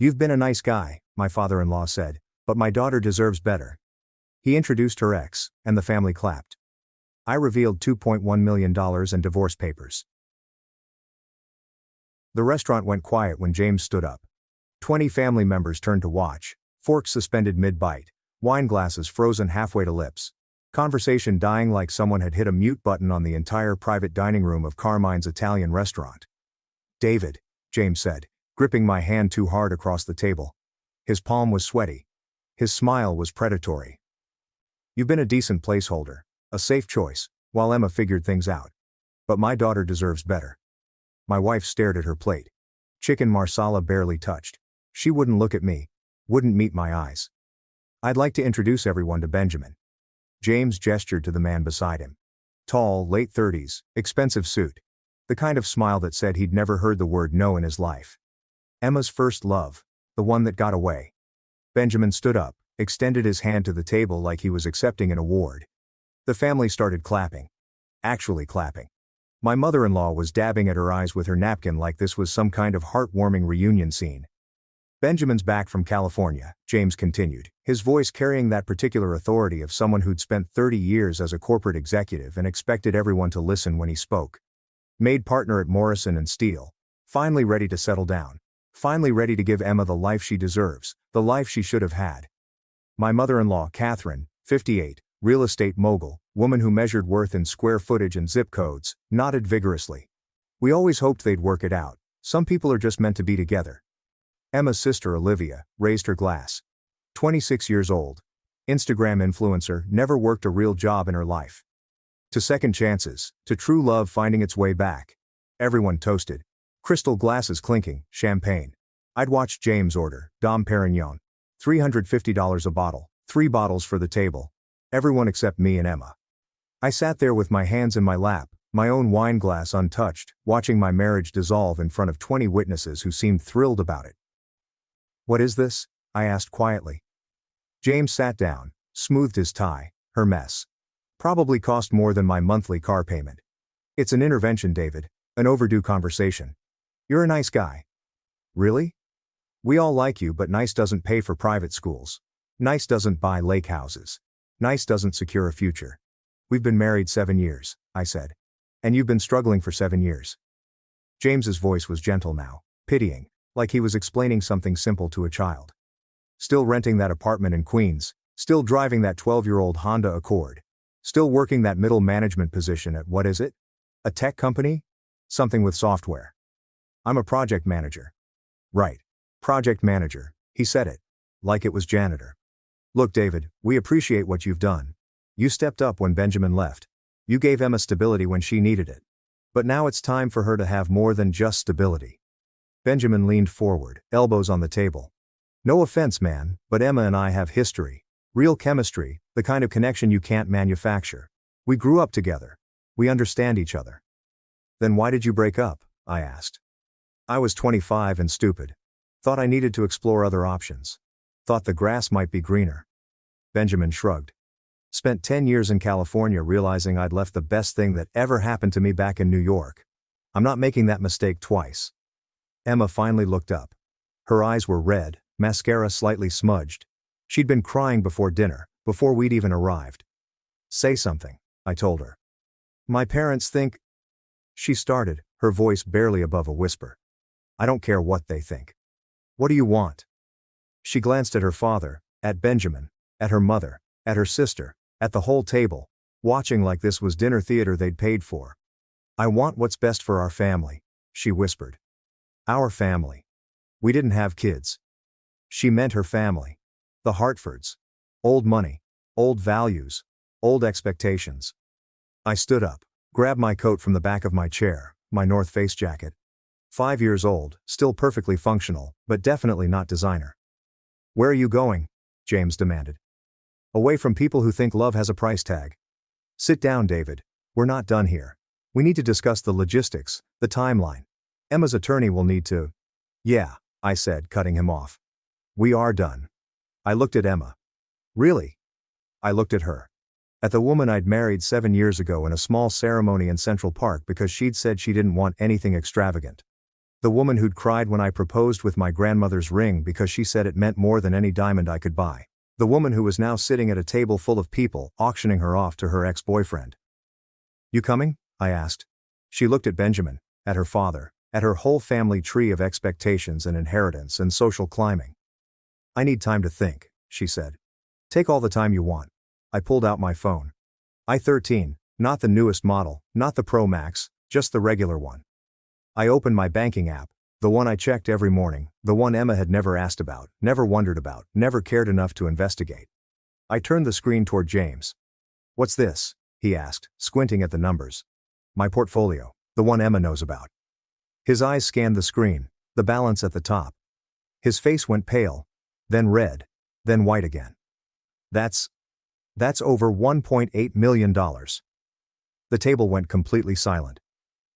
"You've been a nice guy," my father-in-law said, "but my daughter deserves better." He introduced her ex, and the family clapped. I revealed $2.1 million and divorce papers. The restaurant went quiet when James stood up. 20 family members turned to watch, forks suspended mid-bite, wine glasses frozen halfway to lips. Conversation dying like someone had hit a mute button on the entire private dining room of Carmine's Italian restaurant. "David," James said, gripping my hand too hard across the table. His palm was sweaty. His smile was predatory. "You've been a decent placeholder, a safe choice, while Emma figured things out. But my daughter deserves better." My wife stared at her plate. Chicken marsala barely touched. She wouldn't look at me, wouldn't meet my eyes. "I'd like to introduce everyone to Benjamin." James gestured to the man beside him. Tall, late 30s, expensive suit. The kind of smile that said he'd never heard the word no in his life. Emma's first love, the one that got away. Benjamin stood up, extended his hand to the table like he was accepting an award. The family started clapping. Actually clapping. My mother-in-law was dabbing at her eyes with her napkin like this was some kind of heartwarming reunion scene. "Benjamin's back from California," James continued, his voice carrying that particular authority of someone who'd spent 30 years as a corporate executive and expected everyone to listen when he spoke. "Made partner at Morrison & Steele. Finally ready to settle down. Finally ready to give Emma the life she deserves, the life she should have had." My mother-in-law, Catherine, 58, real estate mogul, woman who measured worth in square footage and zip codes, nodded vigorously. "We always hoped they'd work it out. Some people are just meant to be together." Emma's sister, Olivia, raised her glass. 26 years old. Instagram influencer, never worked a real job in her life. To second chances, to true love finding its way back. Everyone toasted. Crystal glasses clinking, champagne. I'd watched James order, Dom Perignon. $350 a bottle, 3 bottles for the table. Everyone except me and Emma. I sat there with my hands in my lap, my own wine glass untouched, watching my marriage dissolve in front of 20 witnesses who seemed thrilled about it. "What is this?" I asked quietly. James sat down, smoothed his tie, her mess. "Probably cost more than my monthly car payment. It's an intervention, David, an overdue conversation. You're a nice guy." "Really? We all like you, but nice doesn't pay for private schools. Nice doesn't buy lake houses. Nice doesn't secure a future. We've been married 7 years," I said. "And you've been struggling for 7 years." James's voice was gentle now, pitying, like he was explaining something simple to a child. "Still renting that apartment in Queens, still driving that 12-year-old Honda Accord. Still working that middle management position at what is it? A tech company? Something with software." "I'm a project manager." "Right. Project manager," he said it. Like it was janitor. "Look, David, we appreciate what you've done. You stepped up when Benjamin left. You gave Emma stability when she needed it. But now it's time for her to have more than just stability." Benjamin leaned forward, elbows on the table. "No offense, man, but Emma and I have history. Real chemistry, the kind of connection you can't manufacture. We grew up together. We understand each other." "Then why did you break up?" I asked. "I was 25 and stupid. Thought I needed to explore other options. Thought the grass might be greener." Benjamin shrugged. "Spent 10 years in California realizing I'd left the best thing that ever happened to me back in New York. I'm not making that mistake twice." Emma finally looked up. Her eyes were red, mascara slightly smudged. She'd been crying before dinner, before we'd even arrived. "Say something," I told her. "My parents think—" She started, her voice barely above a whisper. "I don't care what they think. What do you want?" She glanced at her father, at Benjamin, at her mother, at her sister, at the whole table, watching like this was dinner theater they'd paid for. "I want what's best for our family," she whispered. "Our family. We didn't have kids." She meant her family. The Hartfords. Old money. Old values. Old expectations. I stood up, grabbed my coat from the back of my chair, my North Face jacket. 5 years old, still perfectly functional, but definitely not designer. "Where are you going?" James demanded. "Away from people who think love has a price tag." "Sit down, David. We're not done here. We need to discuss the logistics, the timeline. Emma's attorney will need to—" "Yeah," I said, cutting him off. "We are done." I looked at Emma. "Really?" I looked at her. At the woman I'd married 7 years ago in a small ceremony in Central Park because she'd said she didn't want anything extravagant. The woman who'd cried when I proposed with my grandmother's ring because she said it meant more than any diamond I could buy. The woman who was now sitting at a table full of people, auctioning her off to her ex-boyfriend. You coming? I asked. She looked at Benjamin, at her father, at her whole family tree of expectations and inheritance and social climbing. I need time to think, she said. Take all the time you want. I pulled out my phone. I-13, not the newest model, not the Pro Max, just the regular one. I opened my banking app, the one I checked every morning, the one Emma had never asked about, never wondered about, never cared enough to investigate. I turned the screen toward James. What's this? He asked, squinting at the numbers. My portfolio, the one Emma knows about. His eyes scanned the screen, the balance at the top. His face went pale, then red, then white again. That's over $1.8 million. The table went completely silent.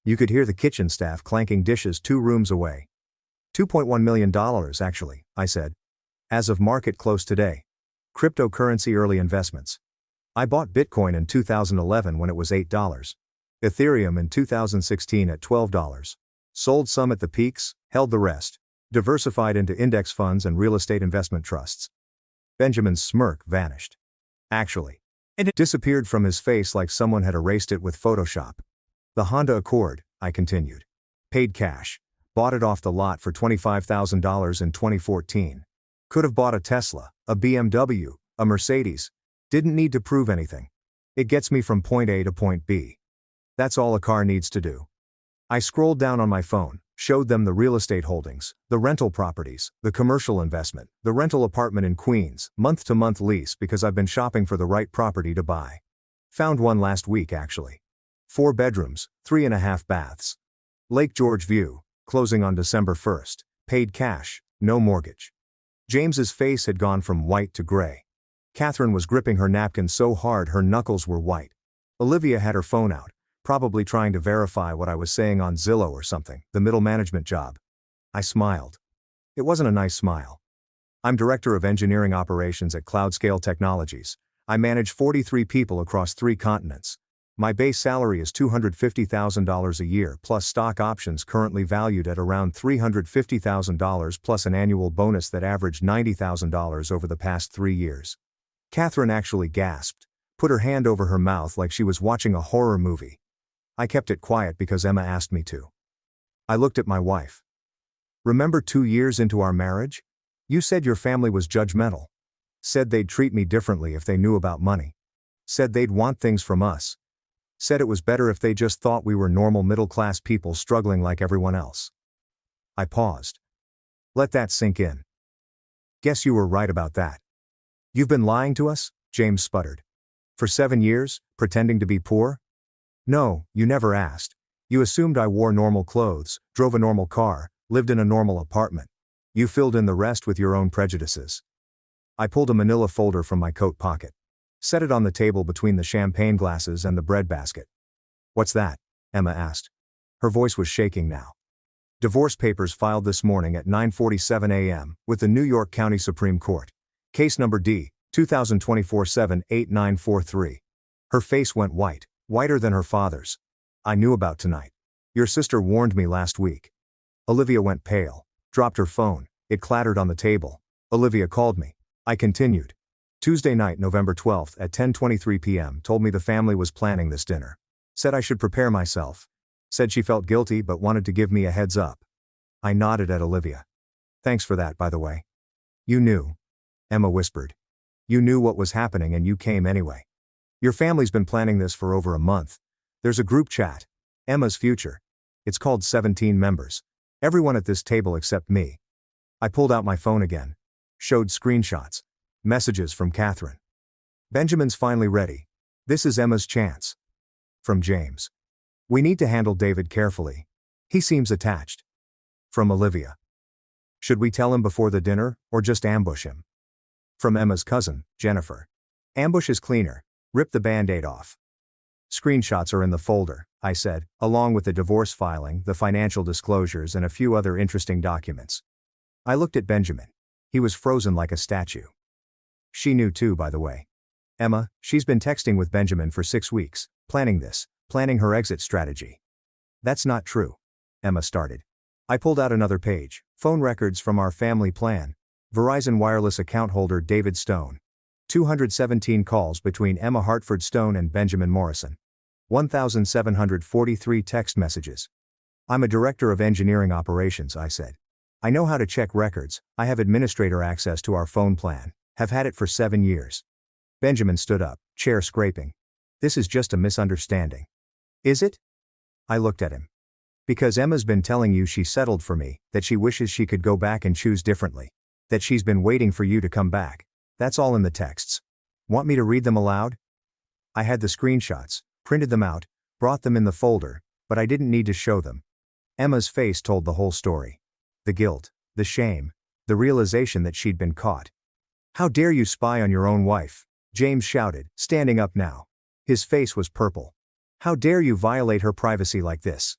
You could hear the kitchen staff clanking dishes 2 rooms away. $2.1 million actually, I said. As of market close today. Cryptocurrency early investments. I bought Bitcoin in 2011 when it was $8. Ethereum in 2016 at $12. Sold some at the peaks, held the rest. Diversified into index funds and real estate investment trusts. Benjamin's smirk vanished. Actually. And it disappeared from his face like someone had erased it with Photoshop. The Honda Accord, I continued. Paid cash. Bought it off the lot for $25,000 in 2014. Could have bought a Tesla, a BMW, a Mercedes. Didn't need to prove anything. It gets me from point A to point B. That's all a car needs to do. I scrolled down on my phone, showed them the real estate holdings, the rental properties, the commercial investment, the rental apartment in Queens, month-to-month lease because I've been shopping for the right property to buy. Found one last week actually. 4 bedrooms, 3.5 baths. Lake George view, closing on December 1st, paid cash, no mortgage. James's face had gone from white to gray. Catherine was gripping her napkin so hard her knuckles were white. Olivia had her phone out, probably trying to verify what I was saying on Zillow or something, the middle management job. I smiled. It wasn't a nice smile. I'm Director of Engineering Operations at Cloudscale Technologies. I manage 43 people across 3 continents. My base salary is $250,000 a year plus stock options currently valued at around $350,000 plus an annual bonus that averaged $90,000 over the past 3 years. Catherine actually gasped, put her hand over her mouth like she was watching a horror movie. I kept it quiet because Emma asked me to. I looked at my wife. Remember 2 years into our marriage? You said your family was judgmental. Said they'd treat me differently if they knew about money. Said they'd want things from us. Said it was better if they just thought we were normal middle-class people struggling like everyone else. I paused. Let that sink in. Guess you were right about that. You've been lying to us? James sputtered. For 7 years, pretending to be poor? No, you never asked. You assumed I wore normal clothes, drove a normal car, lived in a normal apartment. You filled in the rest with your own prejudices. I pulled a manila folder from my coat pocket. Set it on the table between the champagne glasses and the bread basket. What's that? Emma asked. Her voice was shaking now. Divorce papers filed this morning at 9:47 a.m. with the New York County Supreme Court. Case number D, 2024-78943. Her face went white, whiter than her father's. I knew about tonight. Your sister warned me last week. Olivia went pale, dropped her phone, it clattered on the table. Olivia called me. I continued. Tuesday night, November 12th at 10:23 p.m. told me the family was planning this dinner. Said I should prepare myself. Said she felt guilty but wanted to give me a heads up. I nodded at Olivia. Thanks for that, by the way. You knew. Emma whispered. You knew what was happening and you came anyway. Your family's been planning this for over a month. There's a group chat. Emma's Future. It's called 17 members. Everyone at this table except me. I pulled out my phone again. Showed screenshots. Messages from Catherine. Benjamin's finally ready. This is Emma's chance. From James. We need to handle David carefully. He seems attached. From Olivia. Should we tell him before the dinner, or just ambush him? From Emma's cousin, Jennifer. Ambush is cleaner. Rip the band-aid off. Screenshots are in the folder, I said, along with the divorce filing, the financial disclosures and a few other interesting documents. I looked at Benjamin. He was frozen like a statue. She knew too, by the way. Emma, she's been texting with Benjamin for 6 weeks, planning her exit strategy. That's not true. Emma started. I pulled out another page. Phone records from our family plan. Verizon Wireless account holder David Stone. 217 calls between Emma Hartford Stone and Benjamin Morrison. 1,743 text messages. I'm a director of engineering operations, I said. I know how to check records. I have administrator access to our phone plan. Have had it for 7 years. Benjamin stood up, chair scraping. This is just a misunderstanding. Is it? I looked at him. Because Emma's been telling you she settled for me, that she wishes she could go back and choose differently. That she's been waiting for you to come back. That's all in the texts. Want me to read them aloud? I had the screenshots, printed them out, brought them in the folder, but I didn't need to show them. Emma's face told the whole story. The guilt, the shame, the realization that she'd been caught. How dare you spy on your own wife? James shouted, standing up now. His face was purple. How dare you violate her privacy like this?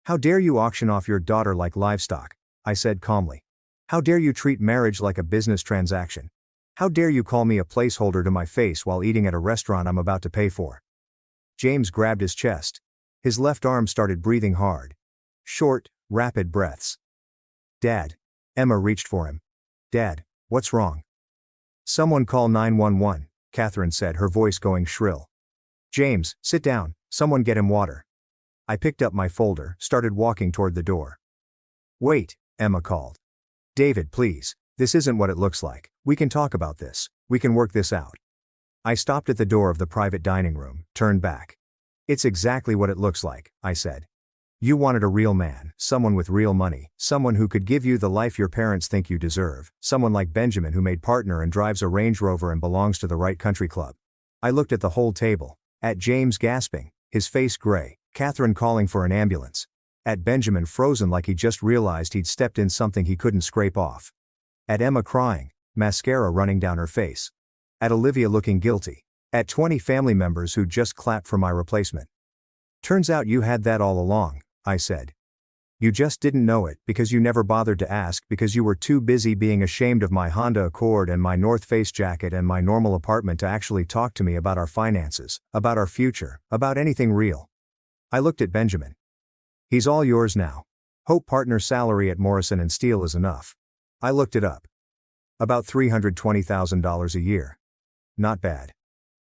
How dare you auction off your daughter like livestock? I said calmly. How dare you treat marriage like a business transaction? How dare you call me a placeholder to my face while eating at a restaurant I'm about to pay for? James grabbed his chest. His left arm started breathing hard. Short, rapid breaths. Dad. Emma reached for him. Dad, what's wrong? Someone call 911, Catherine said, her voice going shrill. James, sit down, someone get him water. I picked up my folder, started walking toward the door. Wait, Emma called. David, please, this isn't what it looks like. We can talk about this. We can work this out. I stopped at the door of the private dining room, turned back. It's exactly what it looks like, I said. You wanted a real man, someone with real money, someone who could give you the life your parents think you deserve, someone like Benjamin who made partner and drives a Range Rover and belongs to the right country club. I looked at the whole table, at James gasping, his face gray, Catherine calling for an ambulance, at Benjamin frozen like he just realized he'd stepped in something he couldn't scrape off, at Emma crying, mascara running down her face, at Olivia looking guilty, at 20 family members who'd just clapped for my replacement. Turns out you had that all along, I said. You just didn't know it because you never bothered to ask because you were too busy being ashamed of my Honda Accord and my North Face jacket and my normal apartment to actually talk to me about our finances, about our future, about anything real. I looked at Benjamin. He's all yours now. Hope partner salary at Morrison & Steele is enough. I looked it up. About $320,000 a year. Not bad.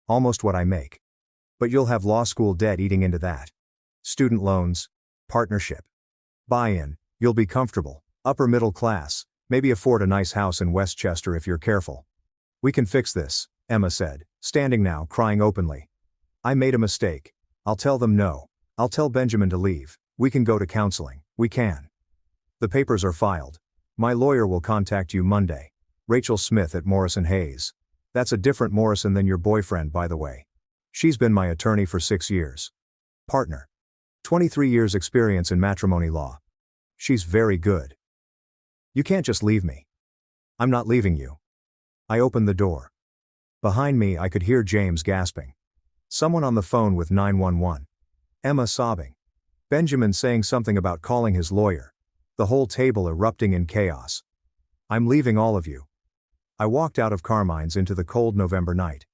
Almost what I make. But you'll have law school debt eating into that. Student loans. Partnership. Buy-in, you'll be comfortable, upper middle class, maybe afford a nice house in Westchester if you're careful. We can fix this, Emma said, standing now crying openly. I made a mistake. I'll tell them no. I'll tell Benjamin to leave. We can go to counseling. We can. The papers are filed. My lawyer will contact you Monday. Rachel Smith at Morrison Hayes. That's a different Morrison than your boyfriend, by the way. She's been my attorney for 6 years. Partner. 23 years experience in matrimony law. She's very good. You can't just leave me. I'm not leaving you. I opened the door. Behind me I could hear James gasping. Someone on the phone with 911. Emma sobbing. Benjamin saying something about calling his lawyer. The whole table erupting in chaos. I'm leaving all of you. I walked out of Carmine's into the cold November night.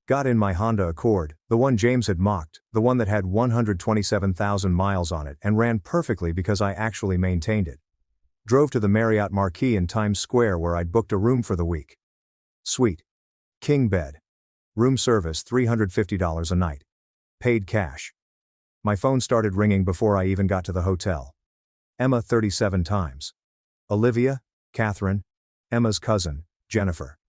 Got in my Honda Accord, the one James had mocked, the one that had 127,000 miles on it and ran perfectly because I actually maintained it. Drove to the Marriott Marquis in Times Square where I'd booked a room for the week. Suite. King bed. Room service $350 a night. Paid cash. My phone started ringing before I even got to the hotel. Emma 37 times. Olivia, Catherine, Emma's cousin, Jennifer.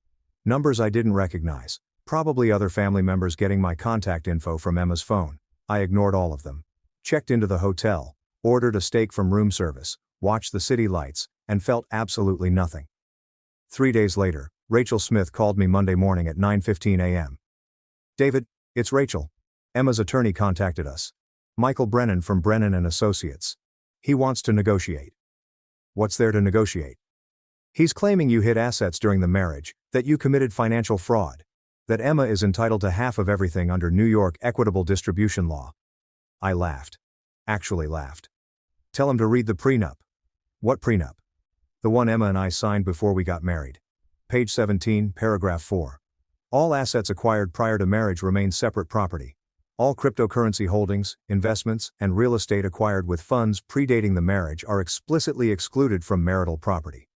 Numbers I didn't recognize. Probably other family members getting my contact info from Emma's phone. I ignored all of them. Checked into the hotel, ordered a steak from room service, watched the city lights, and felt absolutely nothing. 3 days later, Rachel Smith called me Monday morning at 9:15 a.m. David, it's Rachel. Emma's attorney contacted us. Michael Brennan from Brennan & Associates. He wants to negotiate. What's there to negotiate? He's claiming you hid assets during the marriage, that you committed financial fraud. That Emma is entitled to half of everything under New York equitable distribution law. I laughed. Actually laughed. Tell him to read the prenup. What prenup? The one Emma and I signed before we got married. Page 17, paragraph 4. All assets acquired prior to marriage remain separate property. All cryptocurrency holdings, investments, and real estate acquired with funds predating the marriage are explicitly excluded from marital property.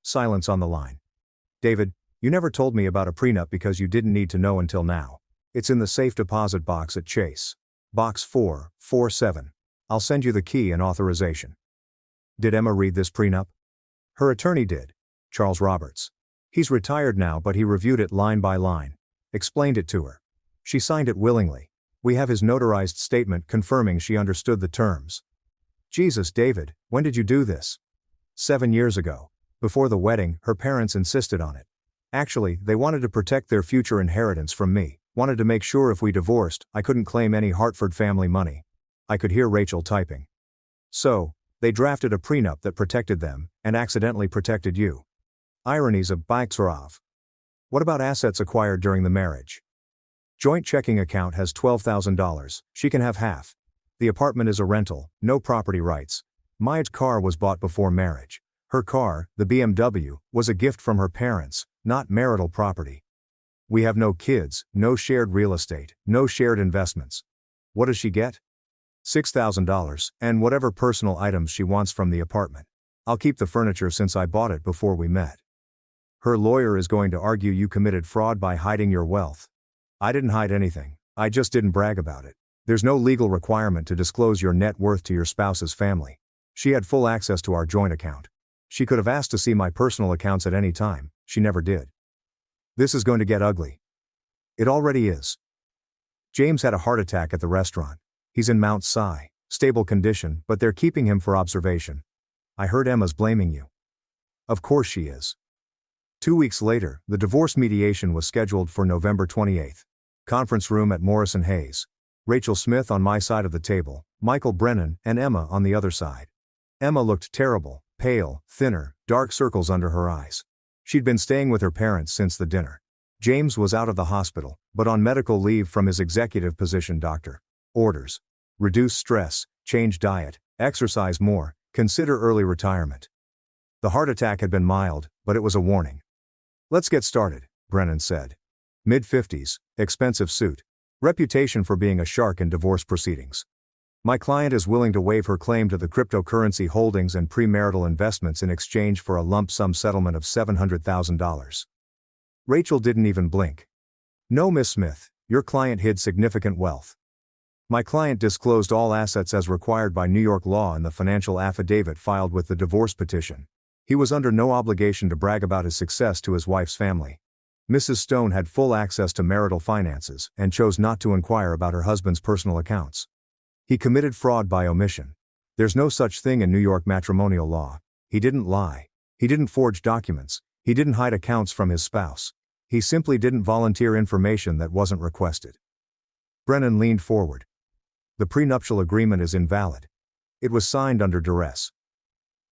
Silence on the line. David, you never told me about a prenup because you didn't need to know until now. It's in the safe deposit box at Chase. Box 447. I'll send you the key and authorization. Did Emma read this prenup? Her attorney did. Charles Roberts. He's retired now, but he reviewed it line by line. Explained it to her. She signed it willingly. We have his notarized statement confirming she understood the terms. Jesus, David, when did you do this? 7 years ago. Before the wedding, her parents insisted on it. Actually, they wanted to protect their future inheritance from me, wanted to make sure if we divorced, I couldn't claim any Hartford family money. I could hear Rachel typing. So, they drafted a prenup that protected them, and accidentally protected you. Ironies of betrayal. What about assets acquired during the marriage? Joint checking account has $12,000, she can have half. The apartment is a rental, no property rights. My car was bought before marriage. Her car, the BMW, was a gift from her parents, not marital property. We have no kids, no shared real estate, no shared investments. What does she get? $6,000, and whatever personal items she wants from the apartment. I'll keep the furniture since I bought it before we met. Her lawyer is going to argue you committed fraud by hiding your wealth. I didn't hide anything, I just didn't brag about it. There's no legal requirement to disclose your net worth to your spouse's family. She had full access to our joint account. She could have asked to see my personal accounts at any time, she never did. This is going to get ugly. It already is. James had a heart attack at the restaurant. He's in Mount Si, stable condition, but they're keeping him for observation. I heard Emma's blaming you. Of course she is. 2 weeks later, the divorce mediation was scheduled for November 28. Conference room at Morrison Hayes. Rachel Smith on my side of the table, Michael Brennan and Emma on the other side. Emma looked terrible, pale, thinner, dark circles under her eyes. She'd been staying with her parents since the dinner. James was out of the hospital, but on medical leave from his executive position doctor. Orders. Reduce stress, change diet, exercise more, consider early retirement. The heart attack had been mild, but it was a warning. Let's get started, Brennan said. Mid-50s, expensive suit. Reputation for being a shark in divorce proceedings. My client is willing to waive her claim to the cryptocurrency holdings and premarital investments in exchange for a lump sum settlement of $700,000. Rachel didn't even blink. No, Miss Smith, your client hid significant wealth. My client disclosed all assets as required by New York law in the financial affidavit filed with the divorce petition. He was under no obligation to brag about his success to his wife's family. Mrs. Stone had full access to marital finances and chose not to inquire about her husband's personal accounts. He committed fraud by omission. There's no such thing in New York matrimonial law. He didn't lie. He didn't forge documents. He didn't hide accounts from his spouse. He simply didn't volunteer information that wasn't requested. Brennan leaned forward. The prenuptial agreement is invalid. It was signed under duress.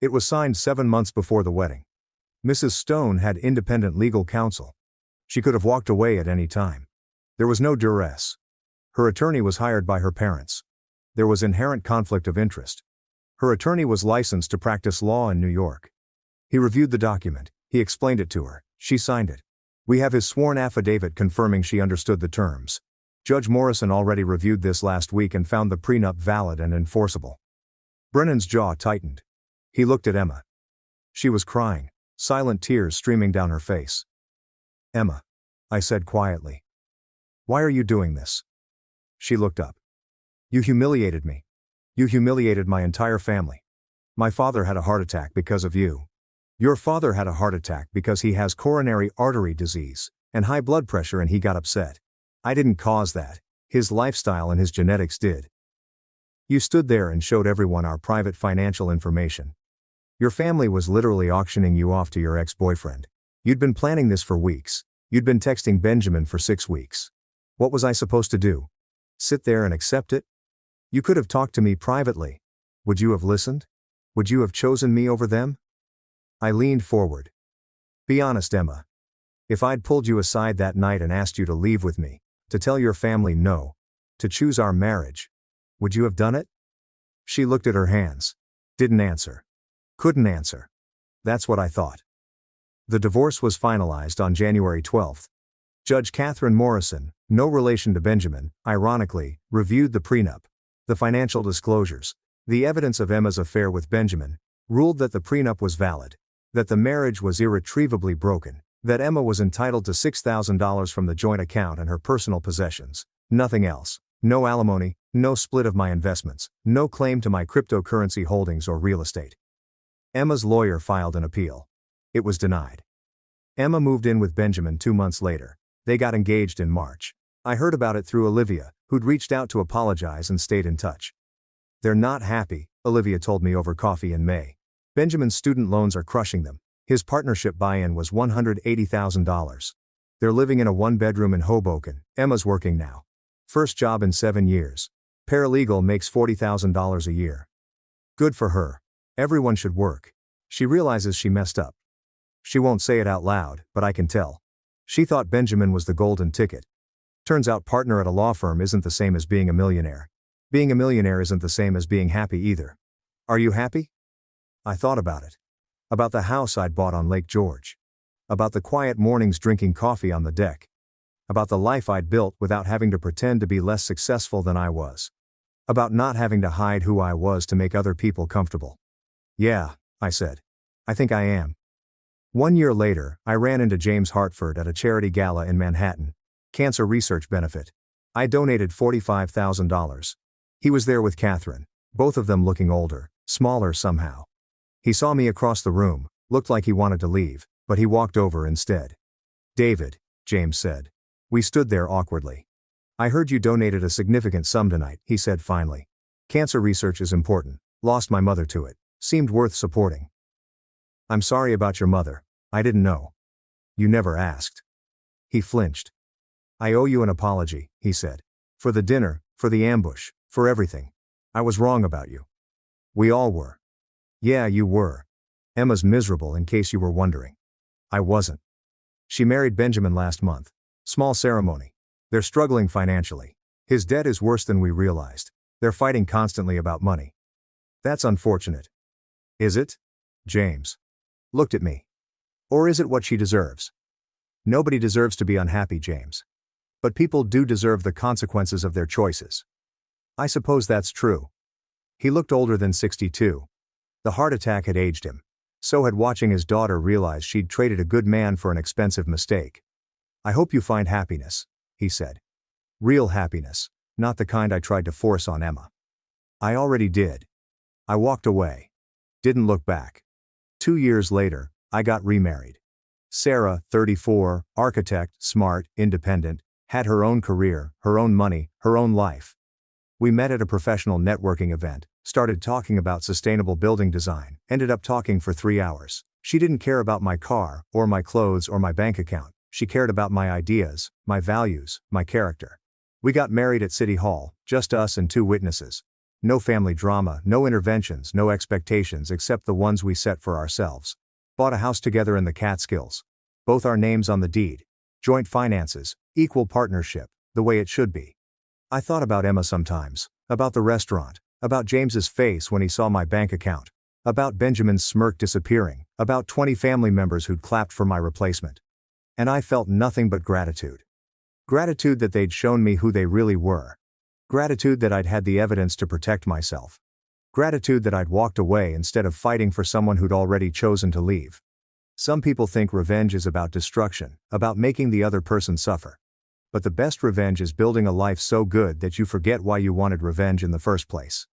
It was signed 7 months before the wedding. Mrs. Stone had independent legal counsel. She could have walked away at any time. There was no duress. Her attorney was hired by her parents. There was inherent conflict of interest. Her attorney was licensed to practice law in New York. He reviewed the document, he explained it to her, she signed it. We have his sworn affidavit confirming she understood the terms. Judge Morrison already reviewed this last week and found the prenup valid and enforceable. Brennan's jaw tightened. He looked at Emma. She was crying, silent tears streaming down her face. Emma, I said quietly. Why are you doing this? She looked up. You humiliated me. You humiliated my entire family. My father had a heart attack because of you. Your father had a heart attack because he has coronary artery disease and high blood pressure and he got upset. I didn't cause that. His lifestyle and his genetics did. You stood there and showed everyone our private financial information. Your family was literally auctioning you off to your ex-boyfriend. You'd been planning this for weeks. You'd been texting Benjamin for 6 weeks. What was I supposed to do? Sit there and accept it? You could have talked to me privately. Would you have listened? Would you have chosen me over them? I leaned forward. Be honest, Emma. If I'd pulled you aside that night and asked you to leave with me, to tell your family no, to choose our marriage, would you have done it? She looked at her hands. Didn't answer. Couldn't answer. That's what I thought. The divorce was finalized on January 12. Judge Catherine Morrison, no relation to Benjamin, ironically, reviewed the prenup, the financial disclosures, the evidence of Emma's affair with Benjamin, ruled that the prenup was valid, that the marriage was irretrievably broken, that Emma was entitled to $6,000 from the joint account and her personal possessions, nothing else, no alimony, no split of my investments, no claim to my cryptocurrency holdings or real estate. Emma's lawyer filed an appeal. It was denied. Emma moved in with Benjamin 2 months later. They got engaged in March. I heard about it through Olivia, who'd reached out to apologize and stayed in touch. They're not happy, Olivia told me over coffee in May. Benjamin's student loans are crushing them. His partnership buy-in was $180,000. They're living in a one-bedroom in Hoboken. Emma's working now. First job in 7 years. Paralegal makes $40,000 a year. Good for her. Everyone should work. She realizes she messed up. She won't say it out loud, but I can tell. She thought Benjamin was the golden ticket. Turns out partner at a law firm isn't the same as being a millionaire. Being a millionaire isn't the same as being happy either. Are you happy? I thought about it. About the house I'd bought on Lake George. About the quiet mornings drinking coffee on the deck. About the life I'd built without having to pretend to be less successful than I was. About not having to hide who I was to make other people comfortable. Yeah, I said. I think I am. 1 year later, I ran into James Hartford at a charity gala in Manhattan. Cancer research benefit. I donated $45,000. He was there with Catherine, both of them looking older, smaller somehow. He saw me across the room, looked like he wanted to leave, but he walked over instead. David, James said. We stood there awkwardly. I heard you donated a significant sum tonight, he said finally. Cancer research is important. Lost my mother to it. Seemed worth supporting. I'm sorry about your mother. I didn't know. You never asked. He flinched. I owe you an apology, he said. For the dinner, for the ambush, for everything. I was wrong about you. We all were. Yeah, you were. Emma's miserable in case you were wondering. I wasn't. She married Benjamin last month. Small ceremony. They're struggling financially. His debt is worse than we realized. They're fighting constantly about money. That's unfortunate. Is it? James looked at me. Or is it what she deserves? Nobody deserves to be unhappy, James. But people do deserve the consequences of their choices. I suppose that's true. He looked older than 62. The heart attack had aged him. So had watching his daughter realize she'd traded a good man for an expensive mistake. I hope you find happiness, he said. Real happiness, not the kind I tried to force on Emma. I already did. I walked away. Didn't look back. 2 years later, I got remarried. Sarah, 34, architect, smart, independent, had her own career, her own money, her own life. We met at a professional networking event, started talking about sustainable building design, ended up talking for 3 hours. She didn't care about my car, or my clothes, or my bank account. She cared about my ideas, my values, my character. We got married at City Hall, just us and 2 witnesses. No family drama, no interventions, no expectations except the ones we set for ourselves. Bought a house together in the Catskills. Both our names on the deed. Joint finances, equal partnership, the way it should be. I thought about Emma sometimes, about the restaurant, about James's face when he saw my bank account, about Benjamin's smirk disappearing, about 20 family members who'd clapped for my replacement. And I felt nothing but gratitude. Gratitude that they'd shown me who they really were. Gratitude that I'd had the evidence to protect myself. Gratitude that I'd walked away instead of fighting for someone who'd already chosen to leave. Some people think revenge is about destruction, about making the other person suffer. But the best revenge is building a life so good that you forget why you wanted revenge in the first place.